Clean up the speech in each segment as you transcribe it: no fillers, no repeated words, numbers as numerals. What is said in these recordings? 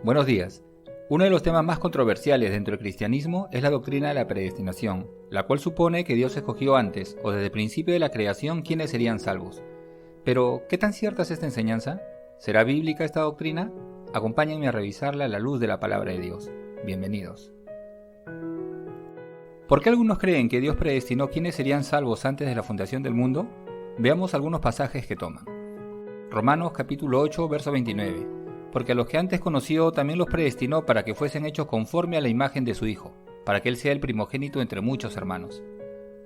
Buenos días. Uno de los temas más controversiales dentro del cristianismo es la doctrina de la predestinación, la cual supone que Dios escogió antes o desde el principio de la creación quiénes serían salvos. Pero, ¿qué tan cierta es esta enseñanza? ¿Será bíblica esta doctrina? Acompáñenme a revisarla a la luz de la palabra de Dios. Bienvenidos. ¿Por qué algunos creen que Dios predestinó quiénes serían salvos antes de la fundación del mundo? Veamos algunos pasajes que toman. Romanos capítulo 8, verso 29. Porque a los que antes conoció también los predestinó para que fuesen hechos conforme a la imagen de su Hijo, para que Él sea el primogénito entre muchos hermanos.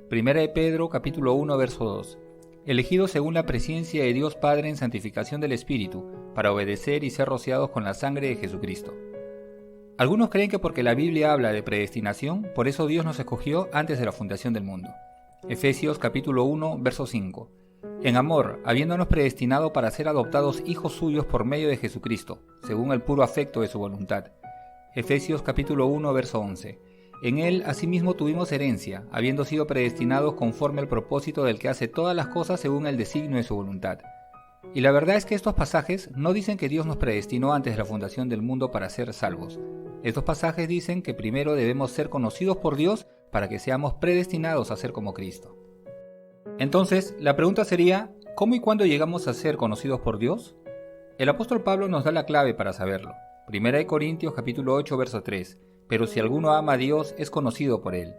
Primera de Pedro capítulo 1, verso 2. Elegidos según la presciencia de Dios Padre en santificación del Espíritu, para obedecer y ser rociados con la sangre de Jesucristo. Algunos creen que porque la Biblia habla de predestinación, por eso Dios nos escogió antes de la fundación del mundo. Efesios capítulo 1, verso 5. En amor, habiéndonos predestinado para ser adoptados hijos suyos por medio de Jesucristo, según el puro afecto de su voluntad. Efesios capítulo 1, verso 11. En él asimismo tuvimos herencia, habiendo sido predestinados conforme al propósito del que hace todas las cosas según el designio de su voluntad. Y la verdad es que estos pasajes no dicen que Dios nos predestinó antes de la fundación del mundo para ser salvos. Estos pasajes dicen que primero debemos ser conocidos por Dios para que seamos predestinados a ser como Cristo. Entonces, la pregunta sería, ¿cómo y cuándo llegamos a ser conocidos por Dios? El apóstol Pablo nos da la clave para saberlo. Primera de Corintios capítulo 8, verso 3. Pero si alguno ama a Dios, es conocido por él.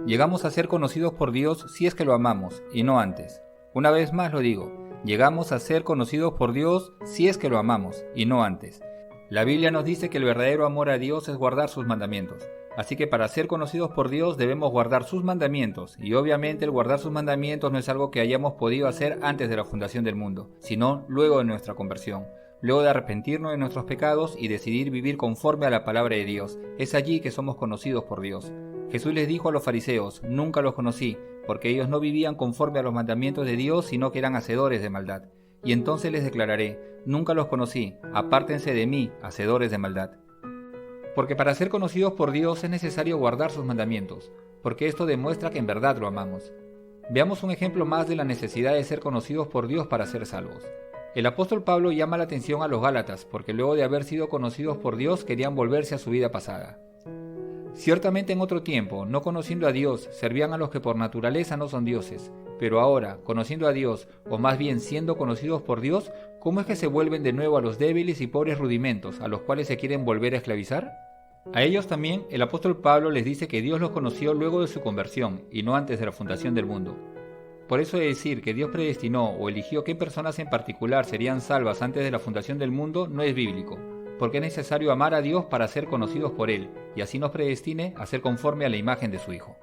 Llegamos a ser conocidos por Dios si es que lo amamos, y no antes. Una vez más lo digo, llegamos a ser conocidos por Dios si es que lo amamos, y no antes. La Biblia nos dice que el verdadero amor a Dios es guardar sus mandamientos. Así que para ser conocidos por Dios debemos guardar sus mandamientos, y obviamente el guardar sus mandamientos no es algo que hayamos podido hacer antes de la fundación del mundo, sino luego de nuestra conversión, luego de arrepentirnos de nuestros pecados y decidir vivir conforme a la palabra de Dios. Es allí que somos conocidos por Dios. Jesús les dijo a los fariseos, nunca los conocí, porque ellos no vivían conforme a los mandamientos de Dios, sino que eran hacedores de maldad. Y entonces les declararé, nunca los conocí, apártense de mí, hacedores de maldad. Porque para ser conocidos por Dios es necesario guardar sus mandamientos, porque esto demuestra que en verdad lo amamos. Veamos un ejemplo más de la necesidad de ser conocidos por Dios para ser salvos. El apóstol Pablo llama la atención a los Gálatas, porque luego de haber sido conocidos por Dios querían volverse a su vida pasada. Ciertamente en otro tiempo, no conociendo a Dios, servían a los que por naturaleza no son dioses, pero ahora, conociendo a Dios, o más bien siendo conocidos por Dios, ¿cómo es que se vuelven de nuevo a los débiles y pobres rudimentos, a los cuales se quieren volver a esclavizar? A ellos también el apóstol Pablo les dice que Dios los conoció luego de su conversión y no antes de la fundación del mundo. Por eso decir que Dios predestinó o eligió qué personas en particular serían salvas antes de la fundación del mundo no es bíblico, porque es necesario amar a Dios para ser conocidos por Él y así nos predestine a ser conforme a la imagen de su Hijo.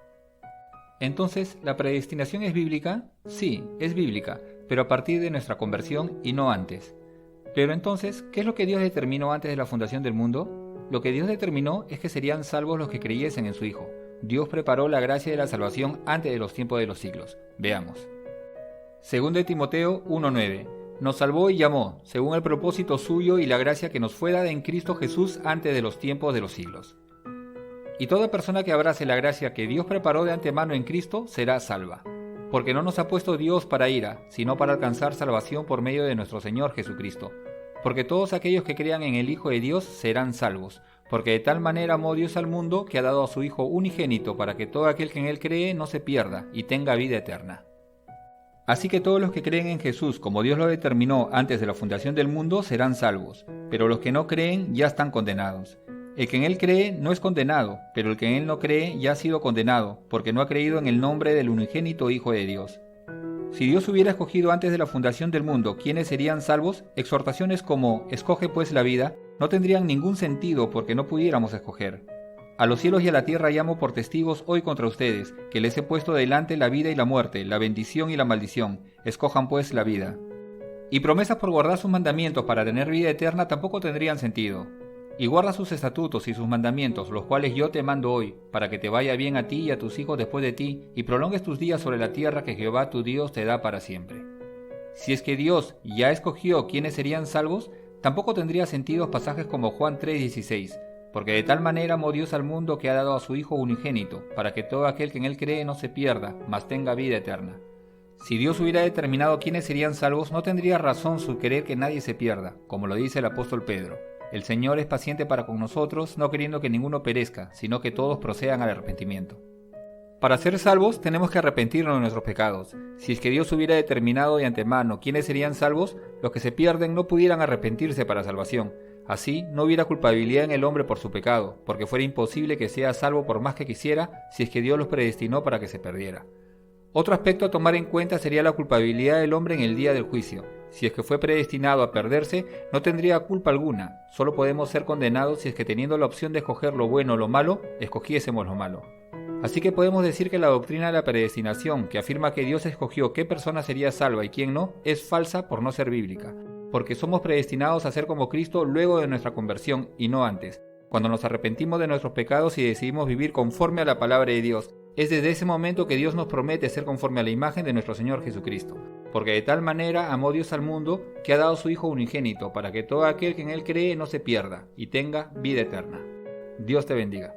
Entonces, ¿la predestinación es bíblica? Sí, es bíblica, pero a partir de nuestra conversión y no antes. Pero entonces, ¿qué es lo que Dios determinó antes de la fundación del mundo? Lo que Dios determinó es que serían salvos los que creyesen en su Hijo. Dios preparó la gracia de la salvación antes de los tiempos de los siglos. Veamos. 2 de Timoteo 1:9. Nos salvó y llamó, según el propósito suyo y la gracia que nos fue dada en Cristo Jesús antes de los tiempos de los siglos. Y toda persona que abrace la gracia que Dios preparó de antemano en Cristo será salva. Porque no nos ha puesto Dios para ira, sino para alcanzar salvación por medio de nuestro Señor Jesucristo. Porque todos aquellos que crean en el Hijo de Dios serán salvos, porque de tal manera amó Dios al mundo que ha dado a su Hijo unigénito para que todo aquel que en Él cree no se pierda y tenga vida eterna. Así que todos los que creen en Jesús como Dios lo determinó antes de la fundación del mundo serán salvos, pero los que no creen ya están condenados. El que en Él cree no es condenado, pero el que en Él no cree ya ha sido condenado, porque no ha creído en el nombre del unigénito Hijo de Dios. Si Dios hubiera escogido antes de la fundación del mundo quiénes serían salvos, exhortaciones como «escoge pues la vida» no tendrían ningún sentido porque no pudiéramos escoger. A los cielos y a la tierra llamo por testigos hoy contra ustedes, que les he puesto delante la vida y la muerte, la bendición y la maldición. Escojan pues la vida. Y promesas por guardar sus mandamientos para tener vida eterna tampoco tendrían sentido. Y guarda sus estatutos y sus mandamientos, los cuales yo te mando hoy, para que te vaya bien a ti y a tus hijos después de ti, y prolongues tus días sobre la tierra que Jehová tu Dios te da para siempre. Si es que Dios ya escogió quiénes serían salvos, tampoco tendría sentido pasajes como Juan 3:16, porque de tal manera amó Dios al mundo que ha dado a su Hijo unigénito, para que todo aquel que en Él cree no se pierda, mas tenga vida eterna. Si Dios hubiera determinado quiénes serían salvos, no tendría razón su querer que nadie se pierda, como lo dice el apóstol Pedro. El Señor es paciente para con nosotros, no queriendo que ninguno perezca, sino que todos procedan al arrepentimiento. Para ser salvos tenemos que arrepentirnos de nuestros pecados. Si es que Dios hubiera determinado de antemano quiénes serían salvos, los que se pierden no pudieran arrepentirse para salvación. Así, no hubiera culpabilidad en el hombre por su pecado, porque fuera imposible que sea salvo por más que quisiera, si es que Dios los predestinó para que se perdiera. Otro aspecto a tomar en cuenta sería la culpabilidad del hombre en el día del juicio. Si es que fue predestinado a perderse, no tendría culpa alguna. Solo podemos ser condenados si es que teniendo la opción de escoger lo bueno o lo malo, escogiésemos lo malo. Así que podemos decir que la doctrina de la predestinación, que afirma que Dios escogió qué persona sería salva y quién no, es falsa por no ser bíblica, porque somos predestinados a ser como Cristo luego de nuestra conversión y no antes, cuando nos arrepentimos de nuestros pecados y decidimos vivir conforme a la palabra de Dios. Es desde ese momento que Dios nos promete ser conforme a la imagen de nuestro Señor Jesucristo, porque de tal manera amó Dios al mundo que ha dado su Hijo unigénito, para que todo aquel que en Él cree no se pierda y tenga vida eterna. Dios te bendiga.